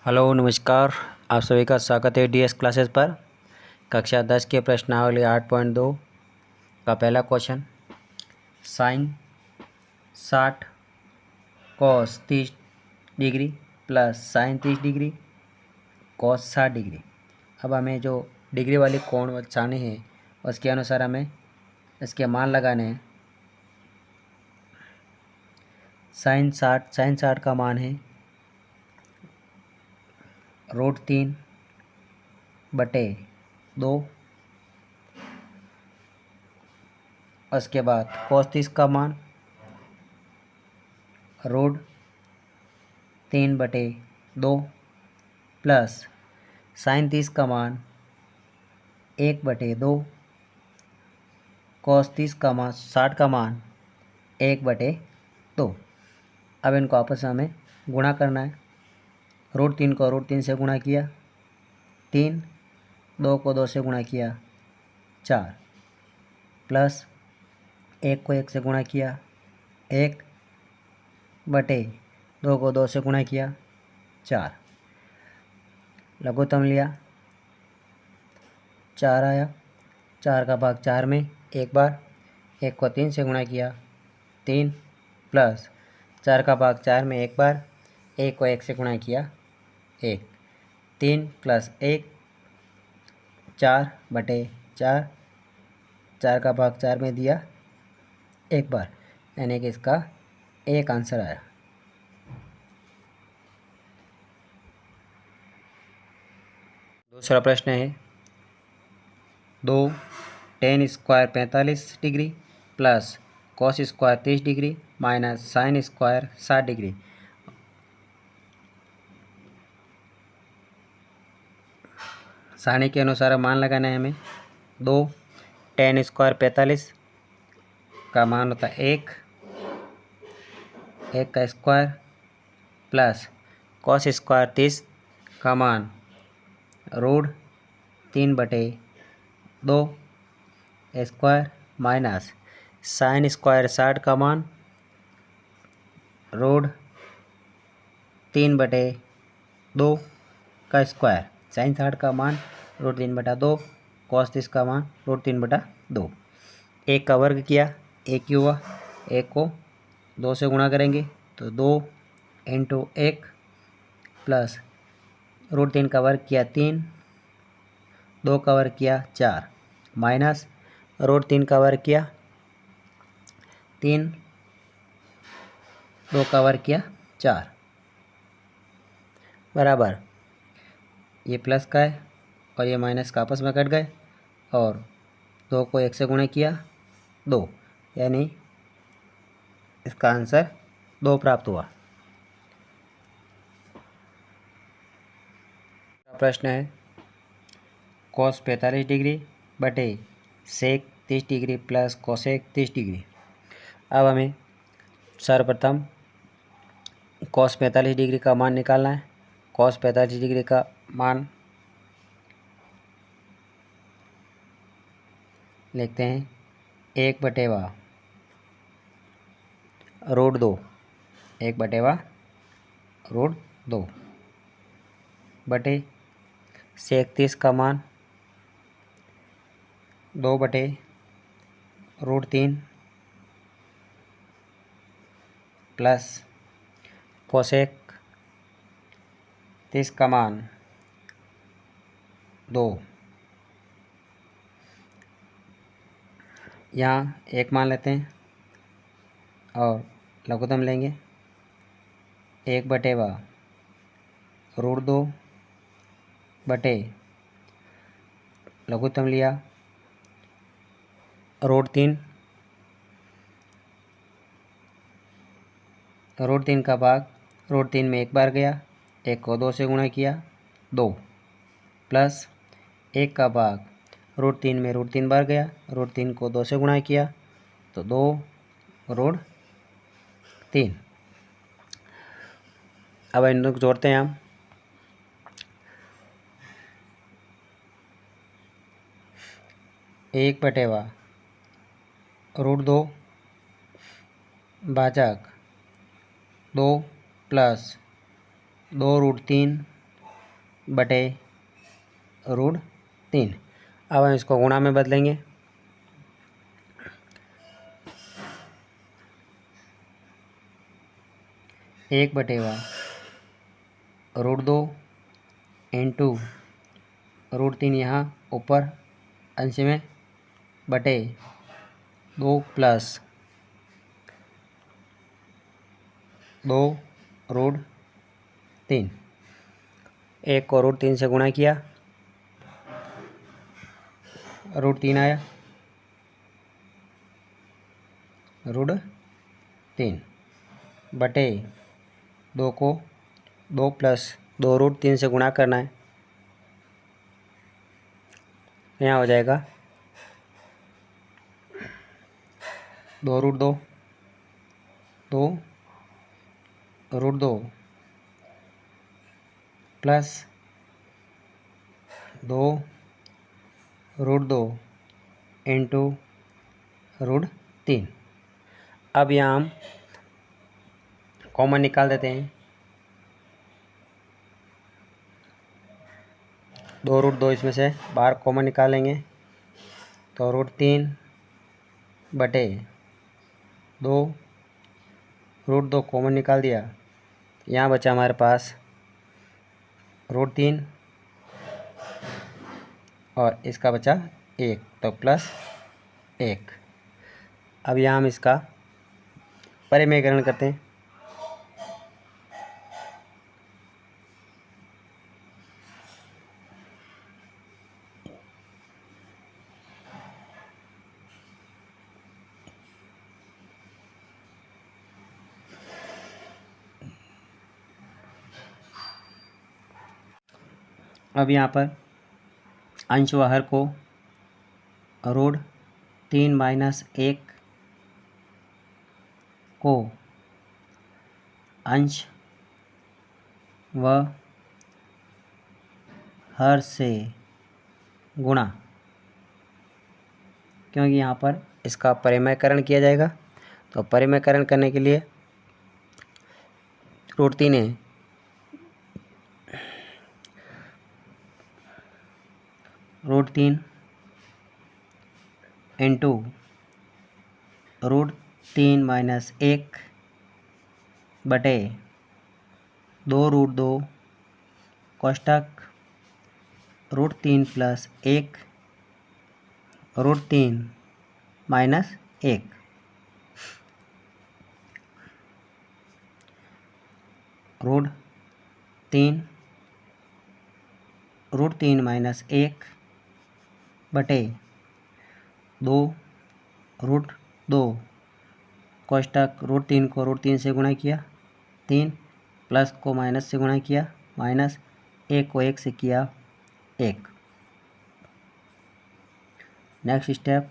Hello नमस्कार। आप सभी का स्वागत है डीएस क्लासेस पर। कक्षा 10 के प्रश्नावली 8.2 का पहला question, sine 60 cos 30 degree plus sine 30 degree cos 60 degree. अब हमें जो डिग्री वाली कोण बचाने हैं उसके अनुसार हमें इसके मान लगाने हैं। साइन 60 का मान है √3/2। उसके बाद कॉस 30 का मान √3/2 प्लस साइन 30 का मान 1/2 कॉस 30 का मान 60 का मान 1/2। अब इनको आपस में हमें गुणा करना है। √3 को √3 से गुणा किया 3, 2 को 2 से गुणा किया 4, प्लस 1 को 1 से गुणा किया 1/2 को 2 से गुणा किया 4, लघुत्तम लिया 4 आया। 4 का भाग 4 में एक बार, 1 को 3 से गुणा किया 3, प्लस 4 का भाग 4 में एक बार, 1 को 1 से गुणा किया 1, 3 प्लस 1 4/4, 4 का भाग 4 में दिया एक बार, यानी कि इसका एक आंसर आया। दूसरा प्रश्न है 2 tan square 45 degree plus cos square 30 degree minus sine square 60 degree. सारणी के अनुसार मान लगाना है हमें। 2 tan स्क्वायर 45 का मान होता है 1 का स्क्वायर प्लस कॉस स्क्वायर 30 का मान √3/2 स्क्वायर माइनस साइन स्क्वायर 60 का मान √3/2 का स्क्वायर। साइन 60 का मान √3/2, कॉस 30 का मान √3/2। 1 का वर्ग किया 1 ही हुआ, 1 को 2 से गुणा करेंगे तो 2 × 1 प्लस √3 का वर्ग किया 3, 2 का वर्ग किया 4, माइनस √3 का वर्ग किया 3, 2 का वर्ग किया 4, बराबर ये प्लस का है और ये माइनस का आपस में कट गए और 2 को 1 से गुणा किया 2, यानी इसका आंसर 2 प्राप्त हुआ। प्रश्न है कॉस 45 डिग्री बटे sec 30 degree plus cosec 30 degree. अब हमें सर्वप्रथम कॉस 45 डिग्री का मान निकालना है। कॉस 45 डिग्री का मान लिखते हैं 1/√2 1/√2 बटे सेक 30 का मान 2/√3 प्लस कोसेक 30 का मान 2। यहाँ एक मान लेते हैं और लघुत्तम लेंगे 1/√2 बटे लघुत्तम लिया √3 का भाग √3 में एक बार गया, 1 को 2 से गुणा किया 2, प्लस 1 का भाग √3 में √3 बार गया, √3 को 2 से गुणा किया तो 2√3। अब इन दोनों को जोड़ते हैं हम। √2 भाजक 2 प्लस 2√3 बटे √3। अब हम इसको गुणा में बदलेंगे। एक बटेगा √2 इंटू √3 यहाँ ऊपर अंश में बटे 2 प्लस 2 √3। एक को √3 से गुणा किया, √3 आया, √3 बटे 2 को 2 प्लस 2 √3 से गुणा करना है। यहाँ हो जाएगा 2 √2 प्लस 2 √2 इंटू √3। अब यहाँ हम कॉमन निकाल देते हैं। 2 √2 इसमें से बाहर कॉमन निकालेंगे तो √3 बटे 2 √2 कॉमन निकाल दिया। यहाँ बचा हमारे पास √3 और इसका बचा 1, तो प्लस 1। अब यहाँ हम इसका परिमेयकरण करते हैं। अब यहाँ पर अंश व हर को √3 माइनस 1 को अंश व हर से गुणा, क्योंकि यहाँ पर इसका परिमेयकरण किया जाएगा। तो परिमेयकरण करने के लिए √3 है, √3 इंटू √3 माइनस 1 बटे 2 √2 कोष्टक √3 प्लस 1 √3 माइनस 1 √3 माइनस 1 बटे 2 √2 कोष्टक √3 को √3 से गुणा किया, 3 प्लस को माइनस से गुणा किया, माइनस 1 को 1 से किया 1। नेक्स्ट स्टेप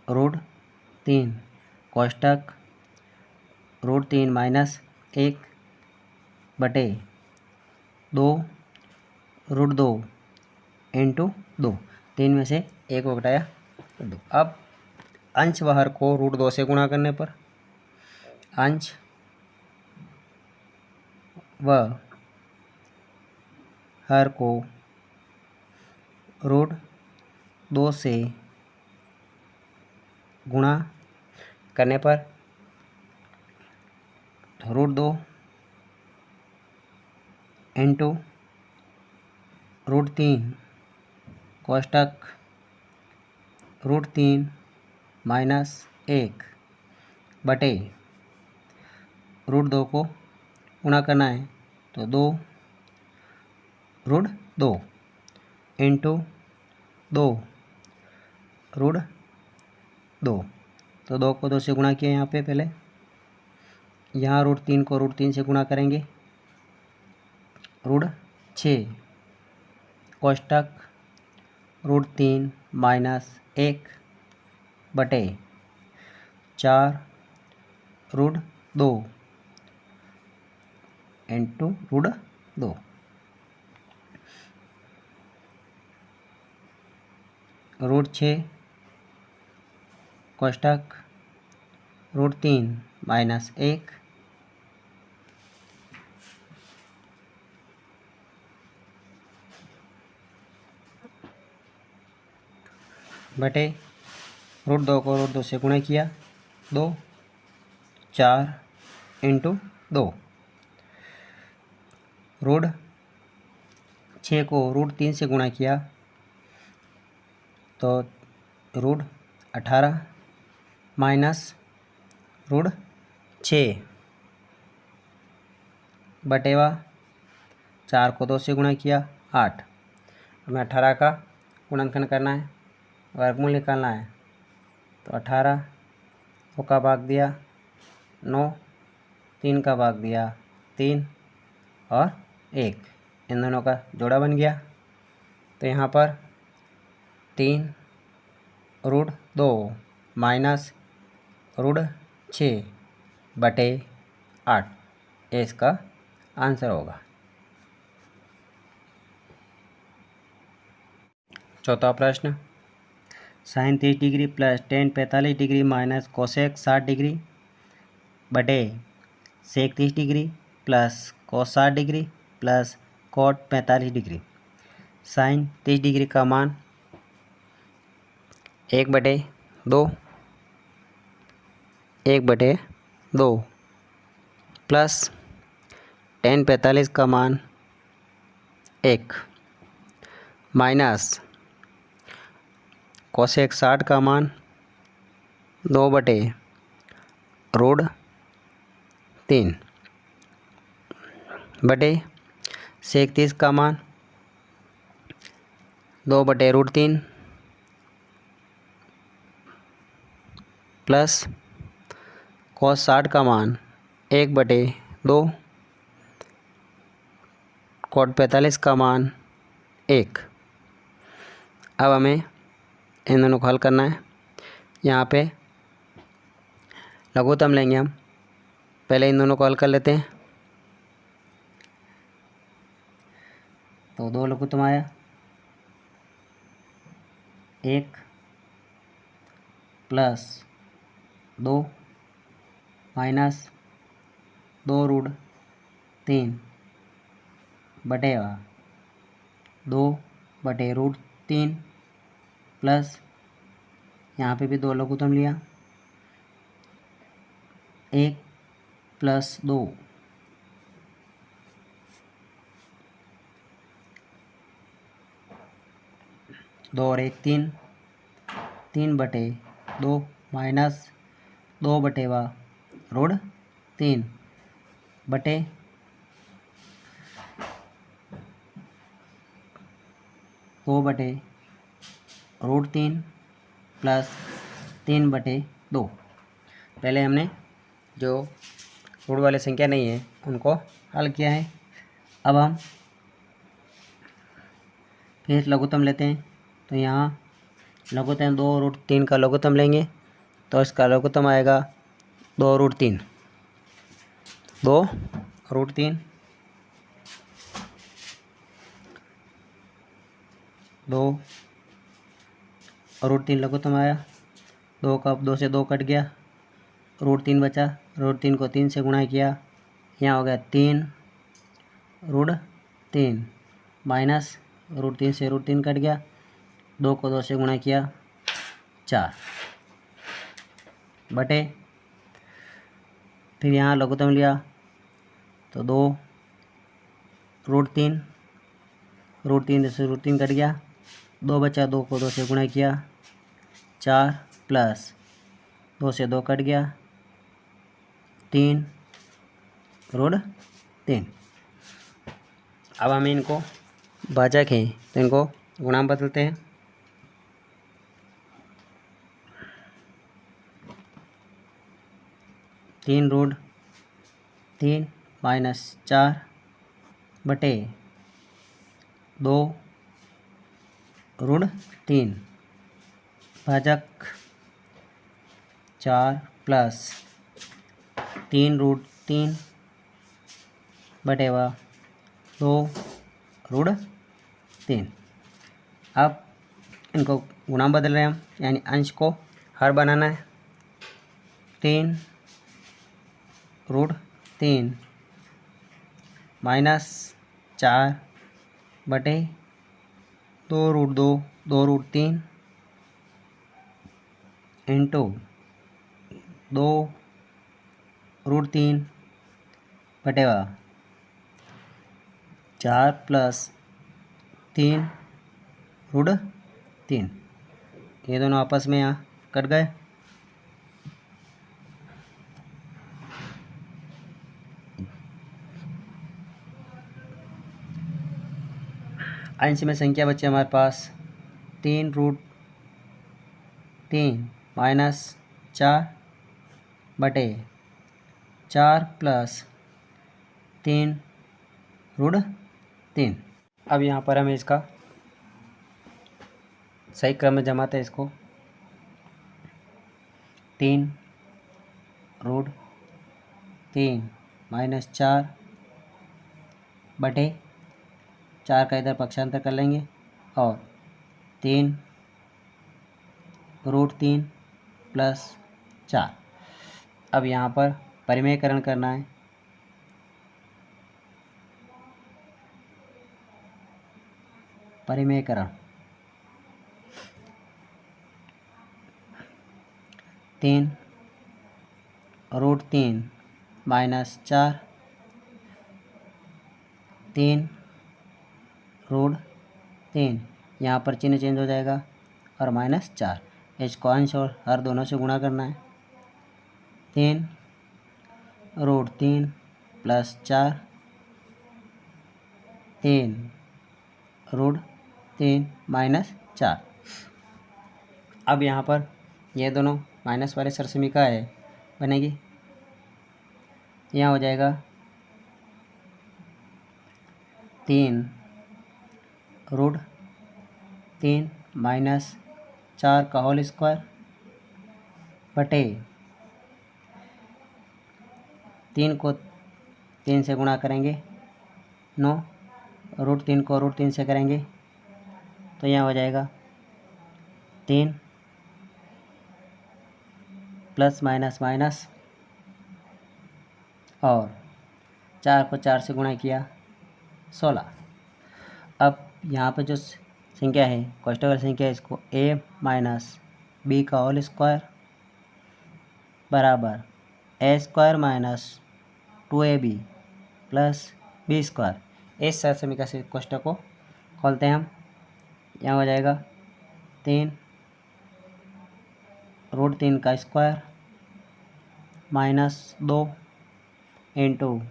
√3 कोष्टक √3 माइनस 1 बटे 2 √2 इंटू 2, 3 में से 1 को घटाया 2। अब अंश व हर को √2 से गुणा करने पर अंश व हर को √2 से गुणा करने पर √2 इंटू √3 कोष्टक √3 माइनस 1 बटे √2 को गुणा करना है तो 2 √2 इंटू 2 √2, तो 2 को 2 से गुणा किया यहाँ पे पहले, यहाँ √3 को √3 से गुणा करेंगे, √6 कोष्टक √3 माइनस 1 बटे 4 √2 इंटू √2, √6 कोष्टक √3 माइनस 1 बटे √2 को √2 से गुणा किया 2, 4 × 2, √6 को √3 से गुणा किया तो √18 माइनस √6 बटेवा 4 को 2 से गुणा किया 8। हमें 18 का गुणनखंड करना है, वर्गमूल निकालना है। तो 18 2 का भाग दिया 9, 3 का भाग दिया 3 और 1, इन दोनों का जोड़ा बन गया। तो यहाँ पर 3 √2 माइनस √6 बटे 8, ये इसका आंसर होगा। चौथा प्रश्न, sine 30 degree plus tan 45 degree minus cosec 60 degree बटे sec 30 degree plus cos 60 degree plus cot 45 degree. Sine 30 degree का मान 1/2 प्लस टेन 45 का मान 1 माइनस कोसेक 60 का मान 2/√3 बटे सेक 30 का मान 2/√3 प्लस कोस 60 का मान 1/2, कोट 45 का मान 1। अब हमें इन दोनों को हल करना है। यहाँ पे लघुत्तम लेंगे हम, पहले इन दोनों को हल कर लेते हैं। तो 2 लघुत्तम आया, 1 प्लस 2 माइनस 2√3 बटेगा 2/√3 प्लस यहाँ पे भी 2 लघुत्तम लिया, 1 प्लस 2 और 1 3, 3/2 माइनस 2/√3 बटे 2/√3 प्लस 3/2। पहले हमने जो रूट वाले संख्या नहीं है उनको हल किया है। अब हम फिर लघुत्तम लेते हैं। तो यहाँ लघुत्तम 2√3 का लघुत्तम लेंगे तो इसका लघुत्तम आएगा 2√3, 2√3 2√3 लघुत्तम आया, 2 से 2 कट गया, √3 बचा, √3 को 3 से गुणा किया, यहाँ हो गया 3√3 माइनस √3 से √3 कट गया, 2 को 2 से गुणा किया 4 बटे, फिर यहाँ लघुत्तम लिया तो 2√3 से √3 कट गया, 2 बचा, 2 को 2 से गुणा किया 4 प्लस 2 से 2 कट गया 3√3। अब हमें इनको भाजक हैं तो इनको गुणा में बदलते हैं। (3√3 माइनस 4 बटे 2√3 भाजक 4 प्लस 3√3 बटेवा 2√3। अब इनको गुणा में बदल रहे हैं हम, यानी अंश को हर बनाना है। 3√3 माइनस 4 बटे 2√2 2√3 इंटू 2 रूट 3 बटेगा 4 प्लस 3 रूट 3। ये दोनों आपस में यहाँ कट गए। अंश में संख्या बची हमारे पास 3 रूट 3 माइनस 4 बटे 4 प्लस 3 रूट 3। अब यहाँ पर हमें इसका सही क्रम में जमाते हैं इसको। 3 रूट 3 माइनस 4 बटे 4 का इधर पक्षांतर कर लेंगे और 3 रूट 3 प्लस 4। अब यहाँ पर परिमेयकरण करना है। परिमेयकरण 3 रूट 3 माइनस 4 3 रूट 3, यहाँ पर चिन्ह चेंज हो जाएगा और माइनस 4। इसको अंश और हर दोनों से गुणा करना है। 3 रूट 3 प्लस 4 3 रूट 3 माइनस 4। अब यहाँ पर ये दोनों माइनस वाले सरसमीका है बनेगी। यहाँ हो जाएगा 3 रूट 3 माइनस 4 का होल स्क्वायर बटे 3 को 3 से गुणा करेंगे 9, रूट 3 को रूट 3 से करेंगे तो यहाँ हो जाएगा 3 प्लस माइनस माइनस और 4 को 4 से गुणा किया 16। अब यहाँ पे जो संख्या है कोष्ठक संख्या, इसको a माइनस बी का होल स्क्वायर बराबर a square minus 2ab plus B square, इस समीकरण से कोष्ठक को खोलते हैं हम। यहाँ हो जाएगा 3 रूट 3 का square minus 2 into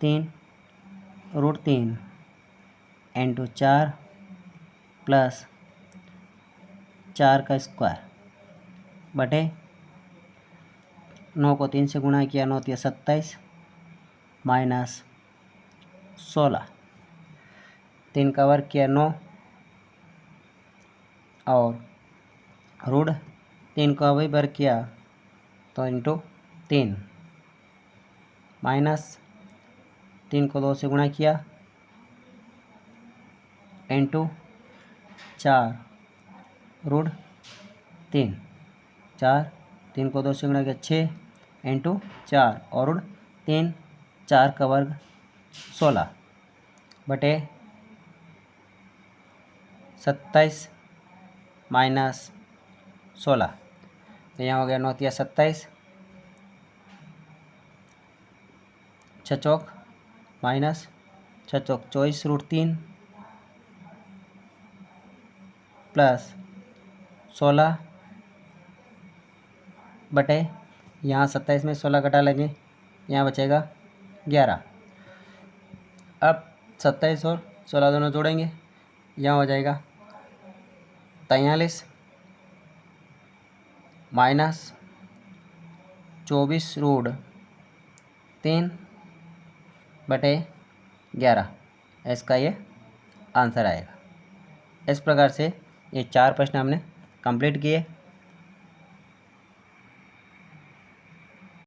3 root 3 into 4 plus 4 का स्क्वायर बटे 9 को 3 से गुणा किया 9 या 27 माइनस 16, 3 का वर्ग किया 9 और रूट 3 का वही वर्ग किया तो इंटू 3 माइनस 3 को 2 से गुणा किया इंटू 4 रूट 3, 4 3 को 2 से गुणा किया 6 इंटू 4 और रूट 3, 4 का वर्ग 16 बटे 27 माइनस 16। तो यहाँ हो गया 9 या 27, 6 चौक माइनस 6 चौक 24 रूट 3 प्लस 16 बटे यहाँ 27 में 16 घटा लेंगे, यहाँ बचेगा 11। अब 27 और 16 दोनों जोड़ेंगे, यहाँ हो जाएगा 43 माइनस 24 रूट 3 बटे 11, इसका ये आंसर आएगा। इस प्रकार से ये 4 प्रश्न हमने कंप्लीट किए।